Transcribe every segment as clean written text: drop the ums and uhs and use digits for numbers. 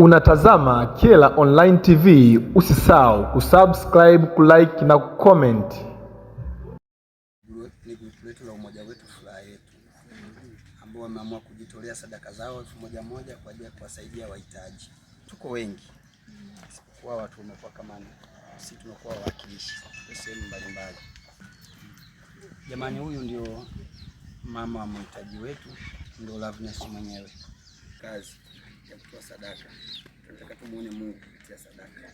Unatazama Kyela Online TV, usisahau kusubscribe, kulike na kucomment. Ni grupu letu la umoja wetu furaha yetu, ambao wameamua kujitolea sadaka zao 1000 kwa ajili ya kuwasaidia wahitaji. Tuko wengi, isipokuwa watu wamekuwa kama sisi tunakuwa wawakilishi kwa sehemu mbalimbali. Jamani, huyu ndio mama wa mhitaji wetu, ndio Loveness mwenyewe. Kazi ya kutoa sadaka, tunataka tumuone Mungu kupitia sadaka.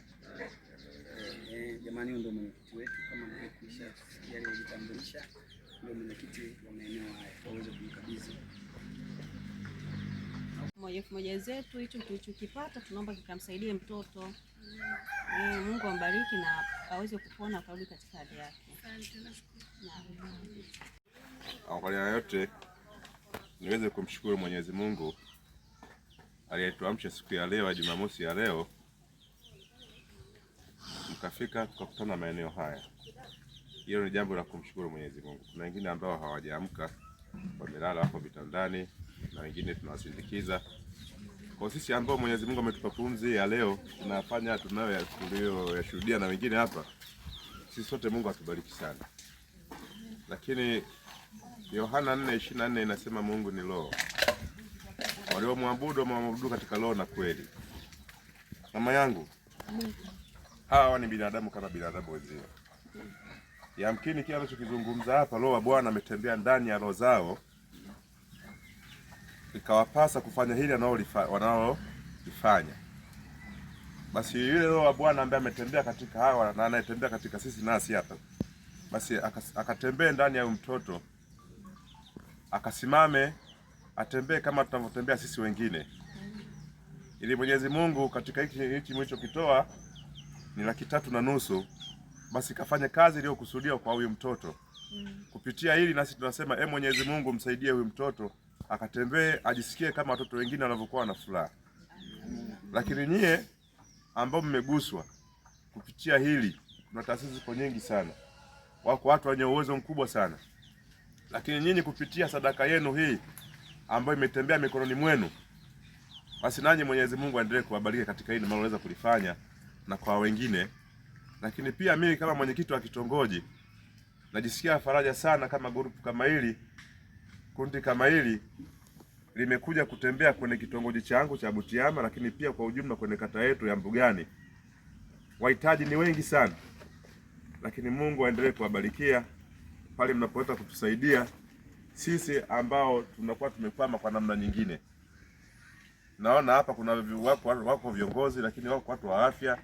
Jamani, huyu ndio mwenyekiti wetu, kama mlivyokuisha kusikia leo jitambulisha, ndio mwenyekiti wa maeneo haya, waweze kumkabidhi 1000 zetu. Hicho tulichokipata tunaomba kikamsaidie mtoto. Mungu ambariki na aweze kupona akarudi katika hali yake. Awali ya yote niweze kumshukuru Mwenyezi Mungu aliyetuamsha siku ya leo, Jumamosi ya leo, mkafika tukakutana maeneo haya. Hilo ni jambo la kumshukuru Mwenyezi Mungu. Kuna wengine ambao hawajaamka, wamelala hapo vitandani, na wengine tunawasindikiza. Kwa sisi ambao Mwenyezi Mungu ametupa pumzi ya leo, tunafanya tunayoyashuhudia na wengine hapa, sisi sote Mungu atubariki sana. Lakini Yohana 4:24 inasema Mungu ni roho. Waliomwabudu katika roho na kweli. Mama yangu, hawa ni binadamu kama binadamu wenzao. Yamkini kile anachokizungumza hapa, roho wa Bwana ametembea ndani ya roho zao, ikawapasa kufanya hili wanaolifanya. Basi yule roho wa Bwana ambaye ametembea katika hawa na anayetembea katika sisi nasi hapa, basi akatembee ndani ya mtoto, akasimame atembee kama tunavyotembea sisi wengine, ili Mwenyezi Mungu katika hiki mlichokitoa ni 3.5, basi kafanye kazi iliyokusudiwa kwa huyu mtoto. Kupitia hili nasi tunasema Mwenyezi Mungu msaidie huyu mtoto akatembee, ajisikie kama watoto wengine wanavyokuwa na furaha. Lakini nyie ambao mmeguswa kupitia hili, kuna taasisi ziko nyingi sana, wako watu wenye uwezo mkubwa sana, lakini nyinyi kupitia sadaka yenu hii ambayo imetembea mikononi mwenu, basi nanyi Mwenyezi Mungu aendelee kuwabariki katika hili mnaloweza kulifanya na kwa wengine. Lakini pia mimi kama mwenyekiti wa kitongoji najisikia faraja sana kama grupu kama hili, kundi kama hili limekuja kutembea kwenye kitongoji changu cha Butiama, lakini pia kwa ujumla kwenye kata yetu ya Mbugani. Wahitaji ni wengi sana, lakini Mungu aendelee kuwabarikia pale mnapoweza kutusaidia sisi ambao tunakuwa tumekwama kwa namna nyingine. Naona hapa kuna wako viongozi, lakini wako watu wa afya,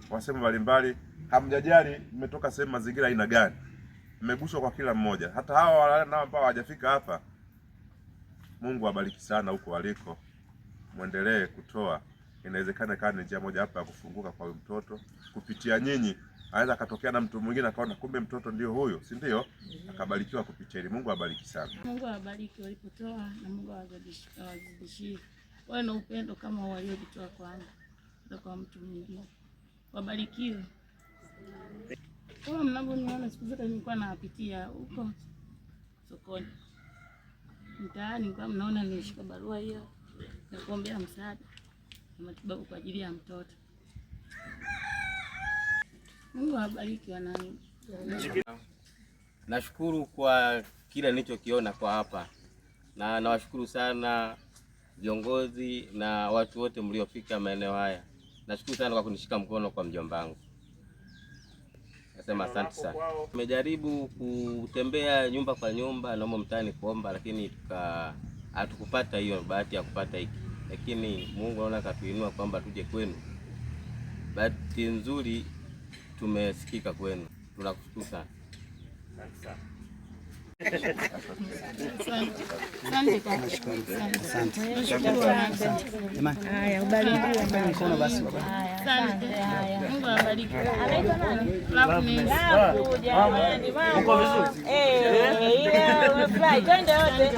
wasema mbalimbali, hamjajali mmetoka sehemu mazingira aina gani, mmeguswa kwa kila mmoja. Hata hawa nao ambao hawajafika hapa, Mungu awabariki sana huko waliko, muendelee kutoa. Inawezekana kana njia moja hapa ya kufunguka kwa mtoto kupitia nyinyi. Anaweza katokea na mtu mwingine akaona kumbe mtoto ndio huyo, si ndio? Akabarikiwa kupitia hili. Mungu awabariki sana. Mungu awabariki walipotoa, na Mungu awazidishie. Wawe na upendo kama waliojitoa kwangu kwa mtu mwingine. Wabarikiwe. Kama mnavyoniona siku zote nilikuwa napitia huko sokoni, mtaani, nilikuwa mnaona nilishika barua hiyo na kuombea msaada na matibabu kwa ajili ya mtoto. Mungu awabariki wanangu. Nashukuru kwa kila nilichokiona kwa hapa, na nawashukuru sana viongozi na watu wote mliofika maeneo haya. Nashukuru sana kwa kunishika mkono kwa mjomba wangu. Nasema asante sana. Tumejaribu kutembea nyumba kwa nyumba na mtaani kuomba, lakini hatukupata hiyo bahati ya kupata hiki. Lakini Mungu anaona katuinua kwamba tuje kwenu. Bahati nzuri tumesikika kwenu. Tunakushukuru sana. Haya, ubarikiwe mkono basi. Asante. Mungu awabariki. Anaitwa nani? Loveness. Uko vizuri? Ile umefurahi. Twende wote.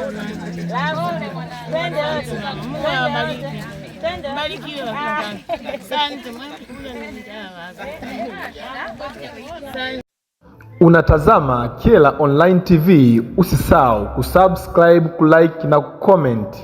Twende wote. Mungu awabariki. Barikiwe wapendwa. Asante. Unatazama Kyela Online TV, usisahau kusubscribe, kulike na kucomment.